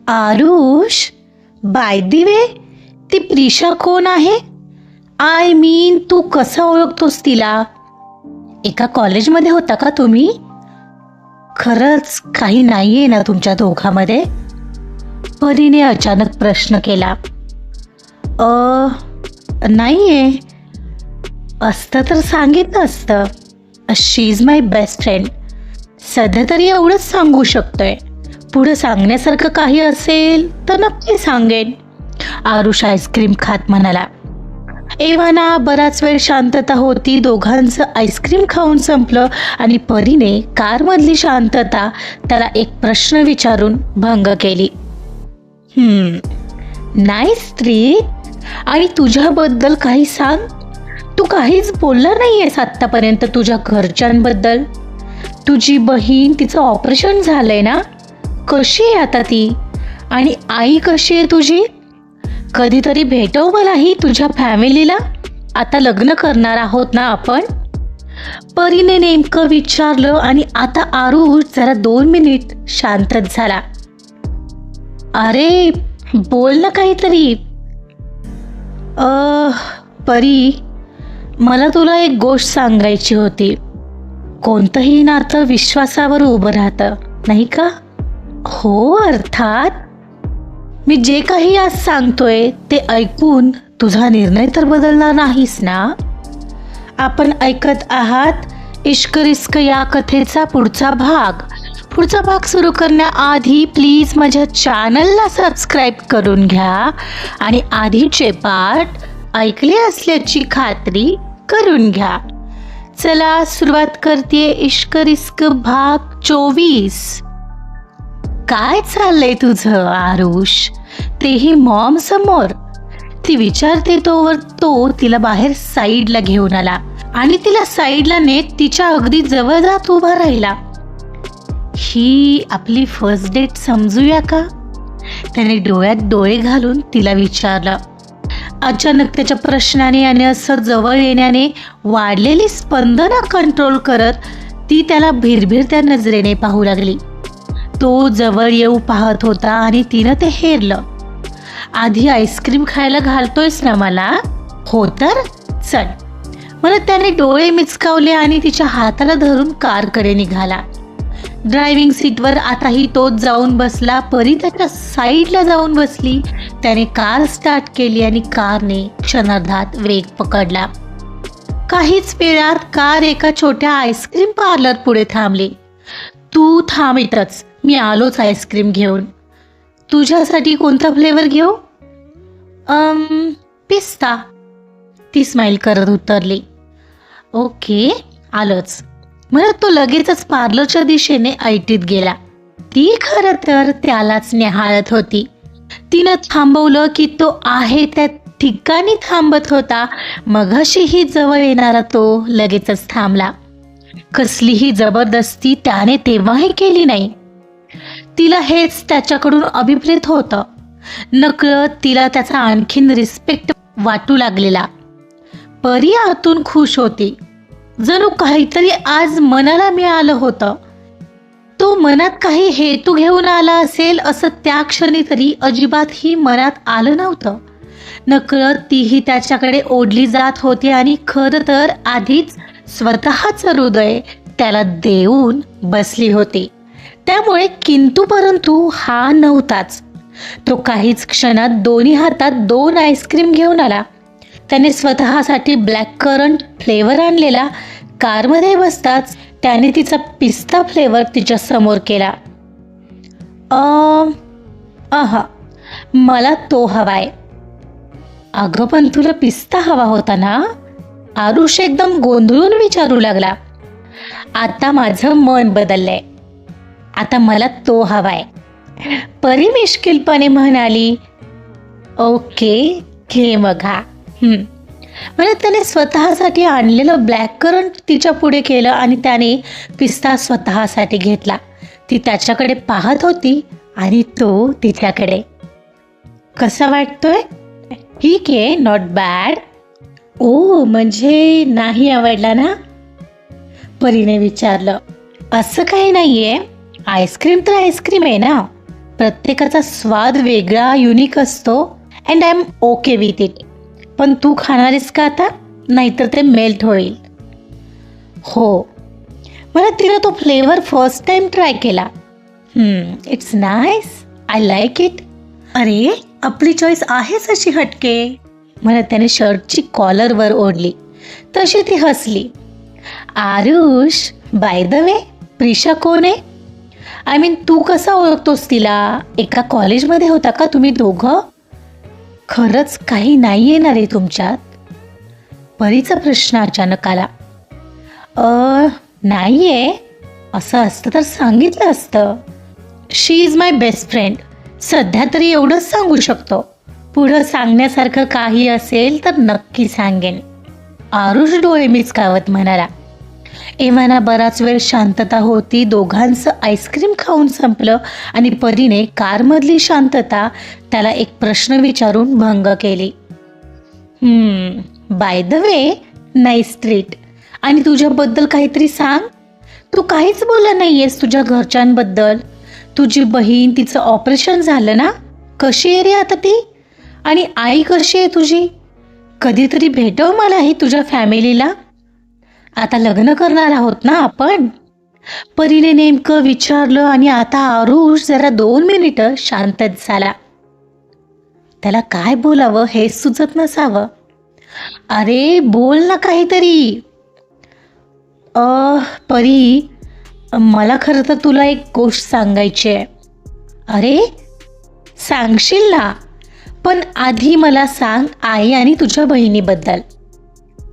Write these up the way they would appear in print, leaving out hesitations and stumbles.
Aarush, by the way, ती प्रिशा कोण आहे? आय मीन तू कसं ओळखतोस तिला? एका कॉलेजमध्ये होता का तुम्ही? खरंच काही नाहीये ना तुमच्या दोघांमध्ये? परीने अचानक प्रश्न केला. नाहीये. असतं तर सांगितलं असतं. शी इज माय बेस्ट फ्रेंड. सध्या तरी एवढंच सांगू शकतोय. पुढं सांगण्यासारखं काही असेल तर नक्की सांगेन. आरुष आईस्क्रीम खात म्हणाला. एव्हाना बराच वेळ शांतता होती. दोघांचं आईस्क्रीम खाऊन संपलं आणि परीने कारमधली शांतता त्याला एक प्रश्न विचारून भंग केली. नाईस स्त्री, आणि तुझ्याबद्दल काही सांग. तू काहीच बोलला नाहीयेस आत्तापर्यंत तुझ्या घरच्यांबद्दल. तुझी बहीण, तिचं ऑपरेशन झालंय ना? कशी आहे आता ती? आणि आई कशी आहे तुझी? कधीतरी भेटव मलाही तुझ्या फॅमिलीला. आता लग्न करणार आहोत ना आपण? परीने नेमकं विचारलं आणि आता आरुष जरा 2 मिनिट शांतच झाला. अरे बोल ना काहीतरी. परी, मला तुला एक गोष्ट सांगायची होती. कोणतंही नातं विश्वासावर उभं राहतं, नाही का? हो, अर्थात. मी जे काही आज सांगतोय ते ऐकून तुझा निर्णय तर बदलणार नाहीस ना? आपण ऐकत आहात इश्क रिस्क या कथेचा पुढचा भाग सुरू करण्याआधी प्लीज माझ्या चॅनलला सबस्क्राईब करून घ्या आणि आधीचे पार्ट ऐकले असल्याची खात्री करून घ्या. चला सुरुवात करते. इश्क रिस्क भाग 24. काय चाललंय तुझं आरुष? तेही मॉम समोर. ती विचारते तोवर तो तिला बाहेर साईडला घेऊन आला आणि तिला साईडला नेत तिच्या अगदी जवळ जात उभा राहिला. ही आपली फर्स्ट डेट समजूया का? त्याने डोळ्यात डोळे घालून तिला विचारलं. अचानक त्याच्या प्रश्नाने आणि असं जवळ येण्याने वाढलेली स्पंदनं कंट्रोल करत ती त्याला भिरभिरत्या नजरेने पाहू लागली. तो जवळ येऊ पाहत होता आणि तिनं ते हेरलं. आधी आईस्क्रीम खायला घालतोयस ना मला? हो तर चल. मला त्याने डोळे मिचकावले आणि तिच्या हाताला धरून कारकडे निघाला. ड्रायव्हिंग सीटवर आताही तोच जाऊन बसला. परी त्याच्या साईडला जाऊन बसली. त्याने कार स्टार्ट केली आणि कारने क्षणार्धात वेग पकडला. काहीच वेळात कार एका छोट्या आईस्क्रीम पार्लर पुढे थांबली. तू थांब इथंच, मी आलोच आईस्क्रीम घेऊन. तुझ्यासाठी कोणता फ्लेवर घेऊ? पिस्ता. ती स्माईल करत उतरली. ओके, आलोच. म्हणत तो लगेचच पार्लरच्या दिशेने ऐटीत गेला. ती खरं तर त्यालाच निहाळत होती. तिनं थांबवलं की तो आहे त्या ठिकाणी थांबत होता. मघाशीही जवळ येणारा तो लगेचच थांबला. कसलीही जबरदस्ती त्याने तेव्हाही केली नाही. तिला हेच त्याच्याकडून अभिप्रेत होतं. नकळत तिला त्याचा आणखीन रिस्पेक्ट वाटू लागलेला. परी आतून खुश होती. जणू काहीतरी आज मनाला मिळालं होतं. तो मनात काही हेतू घेऊन आला असेल असं त्या क्षणी तरी अजिबातही मनात आलं नव्हतं. नकळत तीही त्याच्याकडे ओढली जात होती आणि खरं तर आधीच स्वतःचं हृदय त्याला देऊन बसली होती. त्यामुळे किंतु परंतु हा नव्हताच. तो काहीच क्षणात दोन्ही हातात 2 आईस्क्रीम घेऊन आला. त्याने स्वतःसाठी ब्लॅक करंट फ्लेवर आणलेला. कारमध्ये बसताच त्याने तिचा पिस्ता फ्लेवर तिच्या समोर केला. मला तो हवाय. अगं पण तुला पिस्ता हवा होता ना? आरुष एकदम गोंधळून विचारू लागला. आता माझं मन बदललंय. आता मला तो हवाय. परी मिश्किलपणे म्हणाली. ओके, घे मग हा. म्हणजे त्याने स्वतःसाठी आणलेलं ब्लॅक करंट तिच्या पुढे केलं आणि त्याने पिस्ता स्वतःसाठी घेतला. ती त्याच्याकडे पाहत होती आणि तो तिच्याकडे. कसा वाटतोय? ठीक आहे, नॉट बॅड. ओ, म्हणजे नाही आवडला ना? परीने विचारलं. असं काही नाहीये, आईस्क्रीम तर आईस्क्रीम आहे ना. प्रत्येकाचा स्वाद वेगळा युनिक असतो and I am okay with it. पण तू खाणारीस का आता? नाहीतर ते मेल्ट होईल. हो, मला तिला तो फ्लेवर फर्स्ट टाइम ट्राय केला. It's nice, I like it. अरे, आपली चॉईस आहेच अशी हटके. मला त्याने शर्टची कॉलरवर ओढली. तशी ती हसली. Aarush, by the way, Prisha कोण आहे? आय मीन, तू कसा ओळखतोस तिला? एका कॉलेजमध्ये होता का तुम्ही दोघं? खरंच काही नाही येणार आहे तुमच्यात? परीचा प्रश्न अचानक आला. नाही आहे. असं असतं तर सांगितलं असतं. शी इज माय बेस्ट फ्रेंड. सध्या तरी एवढंच सांगू शकतो. पुढं सांगण्यासारखं काही असेल तर नक्की सांगेन. आरुष डोळे मिचकावत म्हणाला. एव्हाना बराच वेळ शांतता होती. दोघांचं आईस्क्रीम खाऊन संपलं आणि परीने कारमधली शांतता त्याला एक प्रश्न विचारून भंग केली. By the way, nice treat. आणि तुझ्याबद्दल काहीतरी सांग. तू काहीच बोलला नाहीयेस तुझ्या घरच्यांबद्दल. तुझी बहीण, तिचं ऑपरेशन झालं ना? कशी आहे रे आता ती? आणि आई कशी आहे तुझी? कधीतरी भेटव मलाही तुझ्या फॅमिलीला. आता लग्न करणार आहोत ना आपण? परीने नेमकं विचारलं आणि आता आरुष जरा 2 मिनिटं शांतच झाला. त्याला काय बोलावं हे सुचत नसावं. अरे बोल ना काहीतरी. परी, मला खरं तर तुला एक गोष्ट सांगायची आहे. अरे, सांगशील ना, पण आधी मला सांग आई आणि तुझ्या बहिणीबद्दल.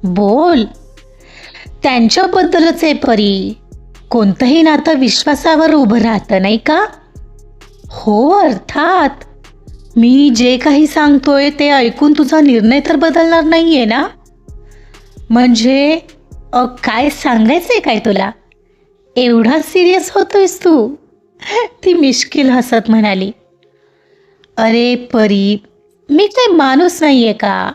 बोल. त्यांच्याबद्दलच आहे परी. कोणतंही नातं विश्वासावर उभं राहतं, नाही का? हो, अर्थात. मी जे काही सांगतोय ते ऐकून तुझा निर्णय तर बदलणार नाहीये ना? म्हणजे काय सांगायचंय काय तुला? एवढा सिरियस होतोयस तू? ती मिश्किल हसत म्हणाली. अरे परी, मी काय माणूस नाहीये का?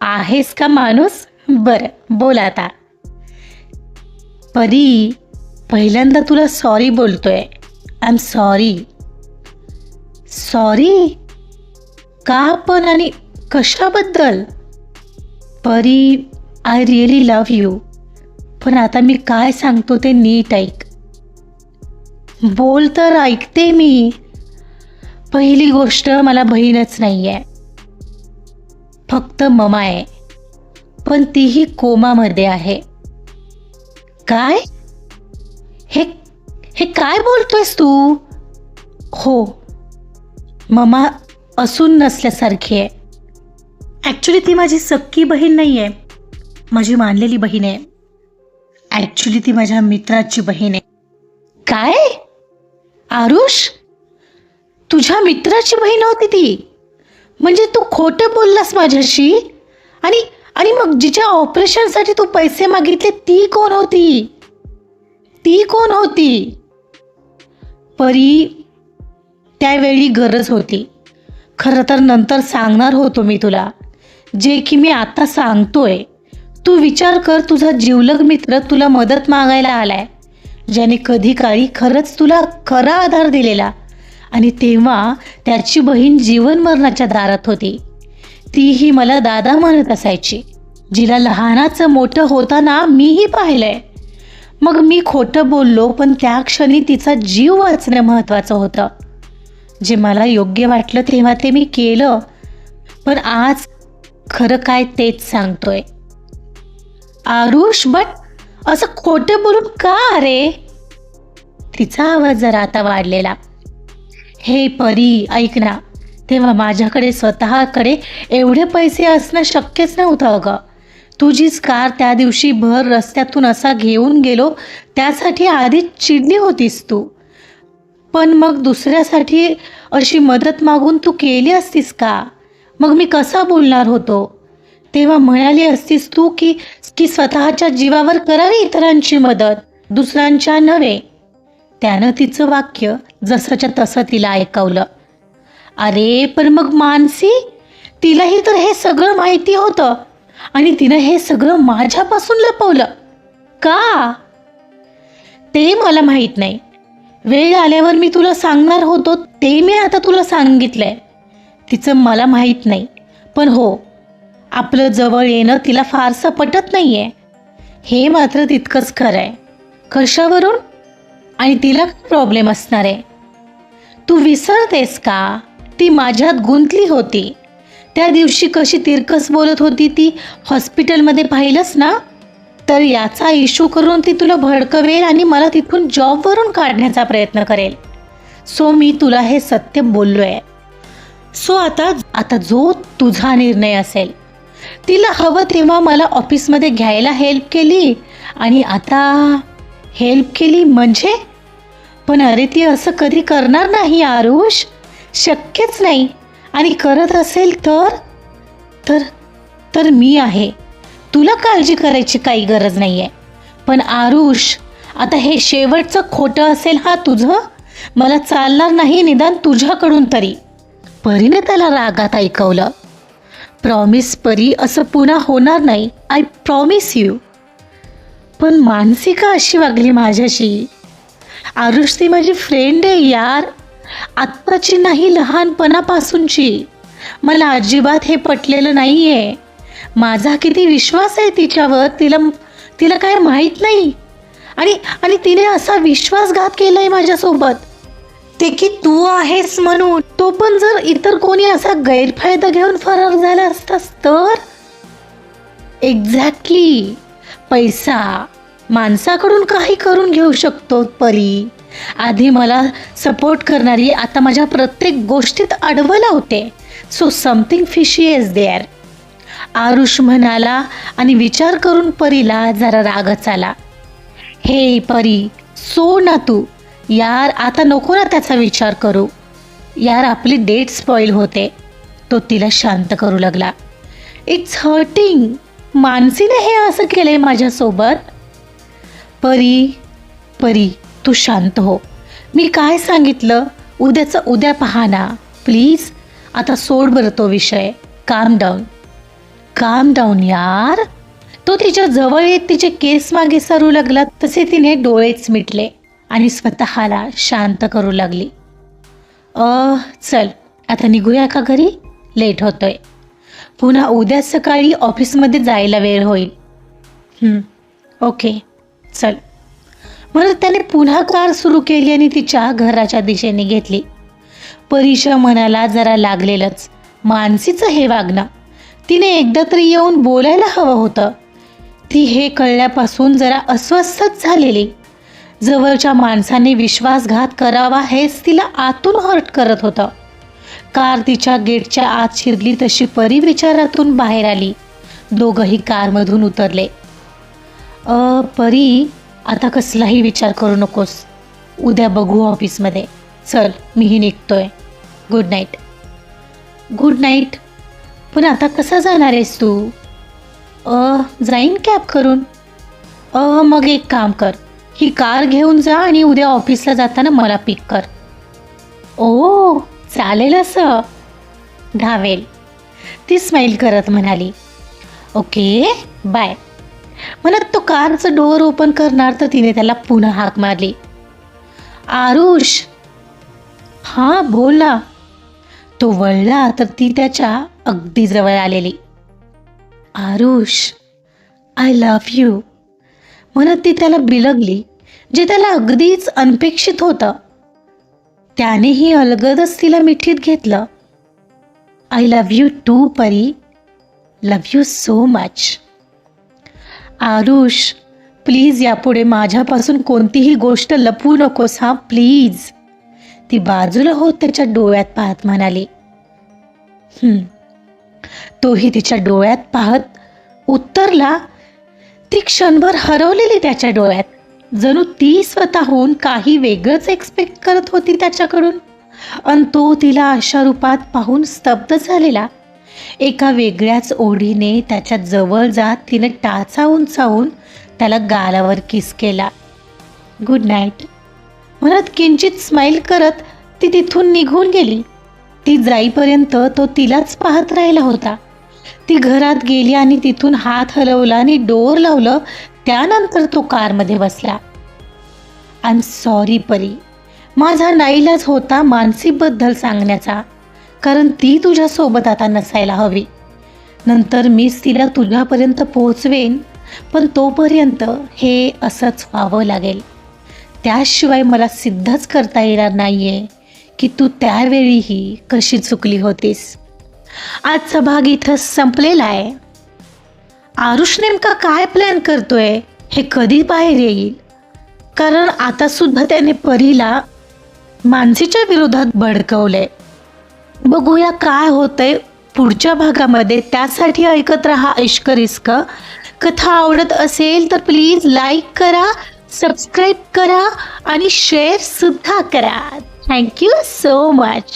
आहेस का माणूस? बरं, बोल आता. परी, पहिल्यांदा तुला सॉरी बोलतोय. I am sorry. सॉरी? का पण आणि कशाबद्दल? परी, आय रिअली लव्ह यू. पण आता मी काय सांगतो ते नीट ऐक. बोल तर, ऐकते मी. पहिली गोष्ट, मला बहीणच नाही आहे, फक्त ममा आहे. पण तीही कोमामध्ये आहे. काय? हे काय बोलतोयस तू? हो, ममा असून नसल्यासारखी आहे. ॲक्च्युली ती माझी सख्खी बहीण नाही आहे, माझी मानलेली बहीण आहे. ॲक्च्युली ती माझ्या मित्राची बहीण आहे. काय? आरुष, तुझ्या मित्राची बहीण होती ती? म्हणजे तू खोटं बोललास माझ्याशी? आणि मग जिच्या ऑपरेशनसाठी तू पैसे मागितले ती कोण होती? ती कोण होती? परी, त्यावेळी गरज होती. खरं तर नंतर सांगणार होतो मी तुला, जे की मी आता सांगतोय. तू विचार कर, तुझा जिवलग मित्र तुला मदत मागायला आलाय, ज्याने कधी काळी खरंच तुला खरा आधार दिलेला. आणि तेव्हा त्याची बहीण जीवन मरणाच्या दारात होती. तीही मला दादा म्हणत असायची, जिला लहानाचं मोठं होताना मीही पाहिलंय. मग मी खोटं बोललो, पण त्या क्षणी तिचा जीव वाचणं महत्त्वाचं होतं. जे मला योग्य वाटलं तेव्हा ते मी केलं. पण आज खरं काय तेच सांगतोय. आरुष, बट असं खोटं बोलून का रे? तिचा आवाज जरा आता वाढलेला. हे परी, ऐक ना, तेव्हा माझ्याकडे स्वतःकडे एवढे पैसे असणं शक्यच नव्हतं अगं. तुझीच कार त्या दिवशी भर रस्त्यातून असा घेऊन गेलो, त्यासाठी आधीच चिडली होतीस तू. पण मग दुसऱ्यासाठी अशी मदत मागून तू केली असतीस का? मग मी कसा बोलणार होतो? तेव्हा म्हणाली असतीस तू की स्वतःच्या जीवावर करावी इतरांची मदत, दुसऱ्यांच्या नव्हे. त्यानं तिचं वाक्य जसंच्या तसं तिला ऐकवलं. अरे पण मग मानसी, तिलाही तर हे सगळं माहिती होतं आणि तिनं हे सगळं माझ्यापासून लपवलं का? ते मला माहीत नाही. वेळ आल्यावर मी तुला सांगणार होतो ते मी आता तुला सांगितलंय. तिचं मला माहीत नाही, पण हो, आपलं जवळ येणं तिला फारसं पटत नाही आहे हे मात्र तितकंच खरं आहे. कशावरून? आणि तिला प्रॉब्लेम असणार आहे. तू विसरतेस का? ती माझ्यात गुंतली होती. त्या दिवशी कशी तिरकस बोलत होती ती हॉस्पिटलमध्ये पाहिलंस ना? तर याचा इश्यू करून ती तुला भडकवेल आणि मला तिथून जॉबवरून काढण्याचा प्रयत्न करेल. सो मी तुला हे सत्य बोललो आहे. सो आता जो तुझा निर्णय असेल. तिला हवं तेव्हा मला ऑफिसमध्ये घ्यायला हेल्प केली आणि आता हेल्प केली म्हणजे? पण अरे ती असं कधी करणार नाही आरुष, शक्यच नाही. आणि करत असेल तर मी आहे. तुला काळजी करायची काही गरज नाही आहे. पण आरुष, आता हे शेवटचं खोटं असेल हा तुझं. मला चालणार नाही निदान तुझ्याकडून तरी. परीने त्याला रागात ऐकवलं. प्रॉमिस परी, असं पुन्हा होणार नाही. I promise you. पण मानसिका अशी वागली माझ्याशी. आरुष ती माझी फ्रेंड आहे यार, आत्ताची नाही लहानपणापासूनची. मला अजिबात हे पटलेलं नाही आहे. माझा किती विश्वास आहे तिच्यावर, तिला काय माहीत नाही. आणि तिने असा विश्वासघात केला आहे माझ्यासोबत, ते की तू आहेस म्हणून. तो पण जर इतर कोणी असा गैरफायदा घेऊन फरार झाला असतास तर? एक्झॅक्टली. पैसा माणसाकडून काही करून घेऊ शकतो परी. आधी मला सपोर्ट करणारी आता माझ्या प्रत्येक गोष्टीत अडवला होते. So something fishy is there. Aarush म्हणाला आणि विचार करून परीला जरा रागच आला. हे परी, सो ना तू यार, आता नको ना त्याचा विचार करू यार, आपली डेट स्पॉईल होते. तो तिला शांत करू लागला. It's hurting. मानसीने हे असं केलंय माझ्यासोबत. परी तू शांत हो. मी काय सांगितलं, उद्याचं उद्या पहा ना प्लीज. आता सोड बरं तो विषय. काम डाऊन यार. तो तिच्या जवळ येत तिचे केस मागे सरू लागला तसे तिने डोळेच मिटले आणि स्वतःला शांत करू लागली. चल आता निघूया का घरी? लेट होतोय. पुन्हा उद्या सकाळी ऑफिसमध्ये जायला वेळ होईल. ओके चल. म्हणून त्याने पुन्हा कार सुरू केली आणि तिच्या घराच्या दिशेने घेतली. परीच्या मनाला जरा लागलेलंच मानसीचं हे वागणं. तिने एकदा तरी येऊन बोलायला हवं होतं. ती हे कळल्यापासून जरा अस्वस्थच झालेली. जवळच्या माणसाने विश्वासघात करावा हेच तिला आतून हर्ट करत होतं. कार तिच्या गेटच्या आत शिरली तशी परी विचारातून बाहेर आली. दोघंही कारमधून उतरले. परी, आता कसलाही विचार करू नकोस. उद्या बघू ऑफिसमध्ये. चल मीही निघतोय. Good night. Good night. पण आता कसा जाणार आहेस तू? जाईन कॅब करून. मग एक काम कर, ही कार घेऊन जा आणि उद्या ऑफिसला जाताना मला पिक कर. ओ चालेल असं? धावेल. ती स्माईल करत म्हणाली. Okay bye. म्हणत तो कारचं डोअर ओपन करणार तर तिने त्याला पुन्हा हाक मारली. आरुष. हां बोल ना. तो वळला तर ती त्याच्या अगदी जवळ आलेली. आरुष, आय लव्ह यू म्हणत ती त्याला बिलगली, जे त्याला अगदीच अनपेक्षित होतं. त्यानेही अलगदच तिला मिठीत घेतलं. आय लव्ह यू टू परी. Love you so much. Aarush, please यापुढे माझ्यापासून कोणतीही गोष्ट लपवू नकोस हां प्लीज. ती बाजूला होत त्याच्या डोळ्यात पाहत म्हणाली. तोही तिच्या डोळ्यात पाहत उत्तरला. ती क्षणभर हरवलेली त्याच्या डोळ्यात, जणू ती स्वतःहून काही वेगळंच एक्सपेक्ट करत होती त्याच्याकडून. आणि तो तिला अशा रूपात पाहून स्तब्ध झालेला. एका वेगळ्याच ओढीने त्याच्या जवळ जात तिने टाचा उंचावून त्याला गालावर किस केला. गुड नाईट म्हणत किंचित स्माईल करत ती तिथून निघून गेली. ती जाईपर्यंत तो तिलाच पाहत राहिला होता. ती घरात गेली आणि तिथून हात हलवला आणि डोअर लावलं. त्यानंतर तो कारमध्ये बसला. आय एम सॉरी परी, माझा नाईलाज होता मानसीबद्दल सांगण्याचा, कारण ती तुझ्यासोबत आता नसायला हवी. नंतर मीच तिला तुझ्यापर्यंत पोहोचवेन, पण तोपर्यंत हे असंच व्हावं लागेल. त्याशिवाय मला सिद्धच करता येणार नाही आहे की तू त्यावेळीही कशी चुकली होतीस. आजचा भाग इथं संपलेला आहे. आरुष नेमका काय प्लॅन करतोय हे कधी बाहेर येईल, कारण आता सुद्धा त्याने परीला मानसीच्या विरोधात भडकवलंय. बघूया काय होतंय पुढच्या भागामध्ये. त्यासाठी ऐकत रहा इश्क रिस्क. कथा आवडत असेल तर प्लीज लाईक करा, सबस्क्राईब करा आणि शेअर सुद्धा करा. Thank you so much.